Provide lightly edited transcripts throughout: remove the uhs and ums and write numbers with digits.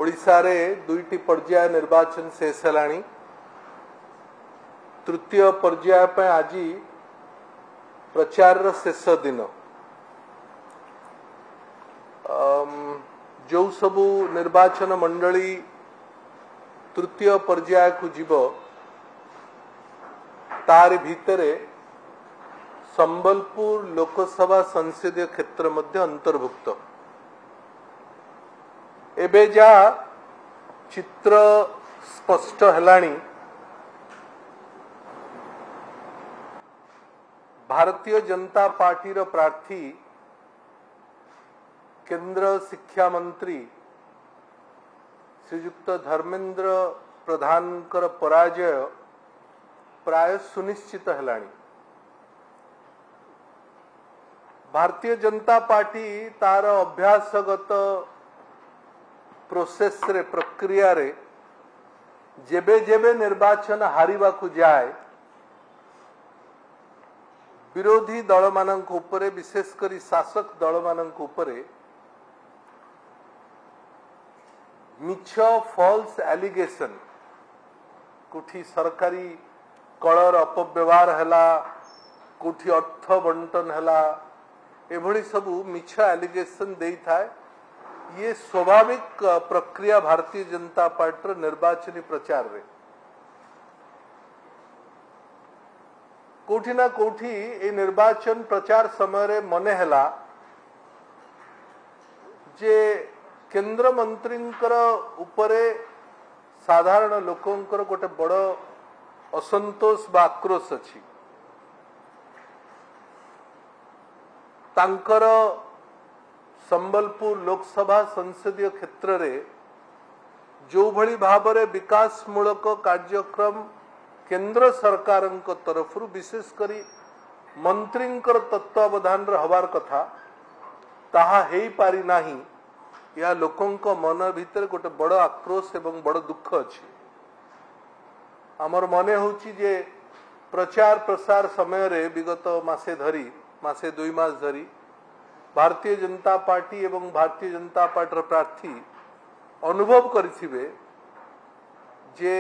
ओडिशा रे दुईटी पर्याय निर्वाचन शेष है। तृतीय पर्याय पे आज प्रचार शेष दिन। जो सबू निर्वाचन मंडली तृतीय पर्याय को जीव तार भितरे संबलपुर लोकसभा संसदीय क्षेत्र मध्य अंतर्भुक्त। एबे जा चित्र स्पष्ट हेलाणी भारतीय जनता पार्टी रो प्रार्थी केंद्र शिक्षा मंत्री श्रीयुक्त धर्मेंद्र प्रधान कर पराजय प्राय सुनिश्चित हेलाणी। भारतीय जनता पार्टी तार अभ्यासगत प्रोसेस रे प्रक्रिया रे जेबे जेबे निर्वाचन हारिबा को जाए विरोधी दल मानक उपरे विशेषकर शासक दल मानक उपरे मिछ फॉल्स एलिगेशन कोठी सरकारी कलर अपव्यवहार हैला कोठी अर्थ बंटन हैला एभली सबू मिछ एलिगेशन देई थाए। ये स्वाभाविक प्रक्रिया भारतीय जनता पार्टी निर्वाचनी प्रचार रे कोठी ना कोठी ए निर्वाचन प्रचार समय रे मने हैला जे केंद्र मंत्रींकर उपरे साधारण लोकंकर गोटे बड़ असंतोष बा आक्रोश अछि। तांकर संबलपुर लोकसभा संसदीय क्षेत्र रे जो भली भाबरे विकास मूलक कार्यक्रम केंद्र सरकार तरफ विशेष करी मंत्रींकर तत्वावधान हबार कथा ताहा हेई पारि नाही। या लोकंक मन भीतर गोटे बड़ आक्रोश एवं बड़ दुख अछि। आमर मने होची जे प्रचार प्रसार समय रे विगत मासे 2 मास धरी भारतीय जनता पार्टी एवं भारतीय जनता पार्टी प्रार्थी अनुभव करिथिबे जे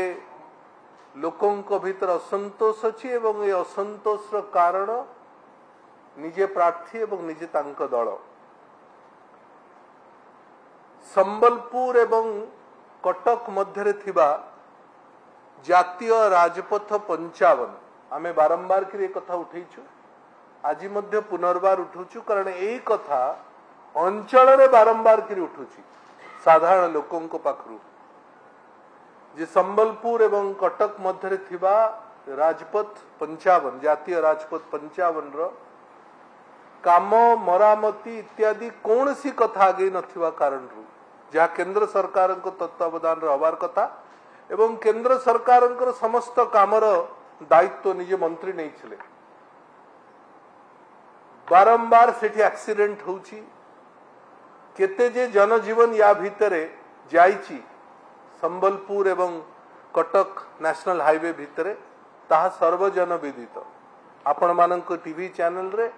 लोकंक भीतर असंतोष अछि एवं ये असंतोष रो कारण निजे प्रार्थी एवं निजे तांक दल। संबलपुर एवं कटक मध्य थिबा जातीय राजपथ 55 आमे बारंबार के कथा उठेछु आज मध्य पुनर्बार उठुछु कारण यही कथा अंचल रे बारंबार के उठुछि साधारण लोकों को पाखरु जे संबलपुर एवं कटक मध्य थिबा राजपथ 55 जातीय राजपथ 55 रो काम मरामती इत्यादि कौन सी कथा आगे नथिबा कारण रु जहाँ केंद्र सरकार को तत्वावधान हबार कथा एवं केंद्र सरकार समस्त कामर दायित्व निजे मंत्री नहीं छिले। बारंबार सेठी एक्सीडेंट होउची केते जे जनजीवन या भितरे जाइची संबलपुर एवं कटक नेशनल हाईवे भितरे ताहा सर्वजन विदित। आपण मानक टीवी चैनल रे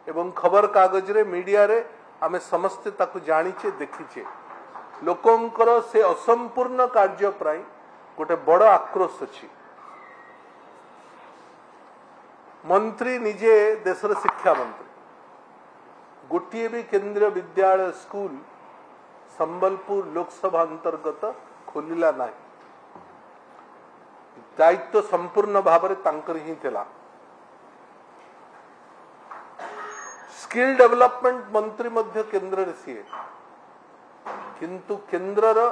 एवं खबर कागज रे मीडिया रे आमे समस्त ताकू जानिचे देखिचे। लोकंकर से असंपूर्ण कार्य प्राय गोटे बड़ आक्रोश अछि। मंत्री निजे देशर शिक्षा मंत्री गोटे भी केंद्रीय विद्यालय स्कूल संबलपुर लोकसभा अंतर्गत खोलिला नाही। दायित्व संपूर्ण भाव में तांकर ही थिला। स्किल डेवलपमेंट मंत्री मध्य केंद्र रे सीए किंतु केंद्र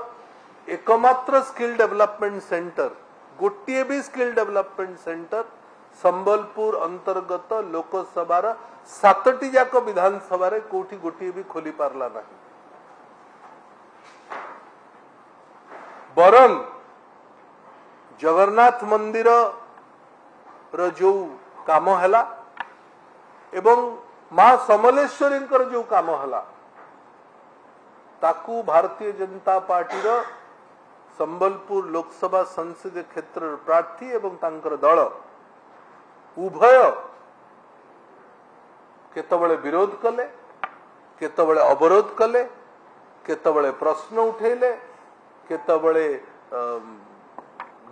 एकमात्र स्किल डेवलपमेंट सेंटर गोटे भी स्किल डेवलपमेंट सेंटर संबलपुर अंतर्गत लोकसभा 7टी जाक विधानसभा रे कोठी गोटे भी खोली पारला नहीं। बरं जगन्नाथ मंदिर रो जो काम हैला एवं मां समलेश्वरी जो काम हैला ताकू भारतीय जनता पार्टी रो संबलपुर लोकसभा संसदीय क्षेत्र प्रार्थी एवं तांकर दल उभय केतबळे विरोध कले केतबळे अवरोध कले केतबळे प्रश्न उठेले केतबळे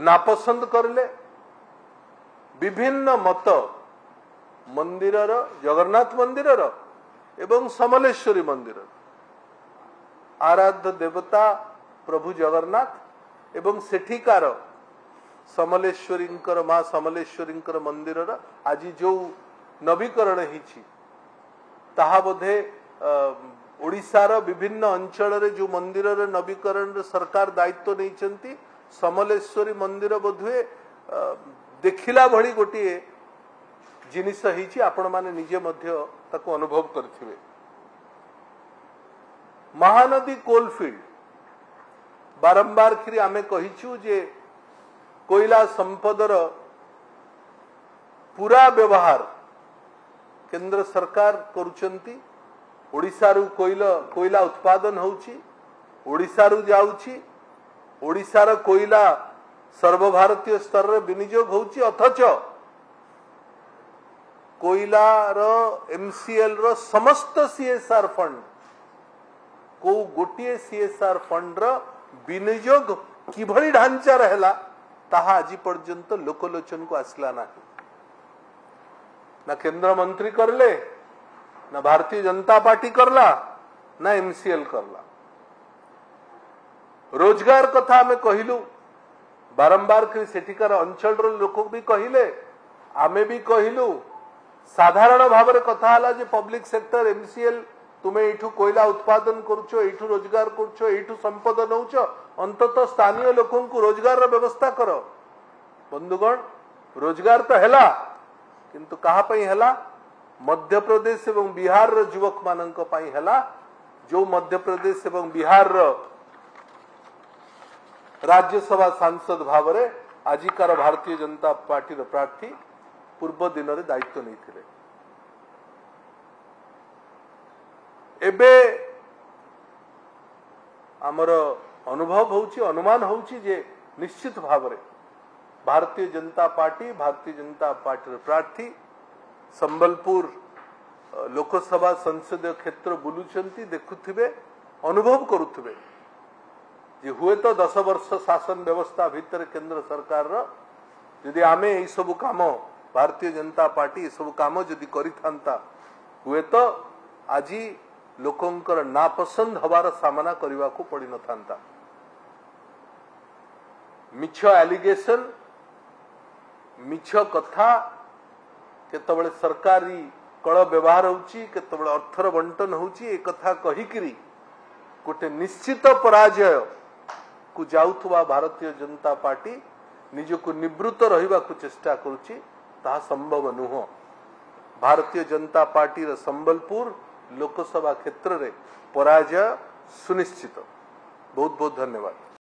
नापसंद करले विभिन्न मत मंदिरर जगन्नाथ मंदिरर एवं समलेश्वरी मंदिर आराध्य देवता प्रभु जगन्नाथ एवं सेठिकार समलेश्वरी माँ समलेश्वरी मंदिरर आज जो नवीकरण हिची ताहा बोधे ओडिशार विभिन्न अंचल जो मंदिर नवीकरण सरकार दायित्व नहीं समलेश्वरी मंदिर बोधुए देखिला भली गोटे जिनिस हिची आपण माने निजे मध्य ताको अनुभव करथिबे। महानदी कोलफील्ड बारंबार खिरी आमे कहिछु जे कोयला संपदर पूरा व्यवहार केंद्र सरकार करुचंती। ओडिशारू कोयला उत्पादन होउची, ओडिशारू जाउची, ओडिशार कोयला सर्वभारतीय स्तर रे विनियोग होउची, अथच कोयलार एमसीएल रो समस्त सीएसआर फंड को गोटे सीएसआर फंड रो विनियोग किभली ढांचा रहला ताहा आज पर्यंत लोकलोचन को आसला ना केंद्र मंत्री करले ना भारतीय जनता पार्टी करला ना एमसीएल करला। रोजगार कथा आमे कहिलु बारंबार करी सेठिकार अंचल रो लोक भी कहिले आमे भी कहिलु साधारण भाव में कथा हला जे पब्लिक सेक्टर एमसीएल तुम्हें एठू कोयला उत्पादन करुचो एठू रोजगार करुचो एठू संपद नौच अंततः स्थानीय लोकों को रोजगार व्यवस्था करो। बंधुगण रोजगार तो हैला किंतु कहा पई हैला मध्य प्रदेश एवं बिहार रो युवक मानक पई हैला जो मध्य प्रदेश एवं बिहार रो राज्यसभा सांसद भाव में आजिकार भारतीय जनता पार्टी रो प्रार्थी पूर्व दिन रे दायित्व नहीं थिले। एबे आमर अनुभव होउची अनुमान होउची जे निश्चित भाव में भारतीय जनता पार्टी रो प्रार्थी संबलपुर लोकसभा संसदीय क्षेत्र बुलुचंती देखुथिबे अनुभव करुथिबे जे हुए तो 10 वर्ष शासन व्यवस्था भीतर केंद्र सरकार रो यदि आमे ए सब काम भारतीय जनता पार्टी ए सब काम जदि करिथांता हुए तो आज लोकंकर नापसंद हबार सामना करने को पड़ी न था। मिछ एलिगेशन मिछ कथा केतबळे सरकारी कळ व्यवहार होउची केतबळे अर्थर बंटन होउची ए कथा कहिकरी गोटे निश्चित पराजय को जाउथवा भारतीय जनता पार्टी निजको निवृत्त रहिबा को चेष्टा करूची ताहा संभव नुह। भारतीय जनता पार्टी रे संबलपुर लोकसभा क्षेत्र रे पराजय सुनिश्चित। बहुत बहुत धन्यवाद।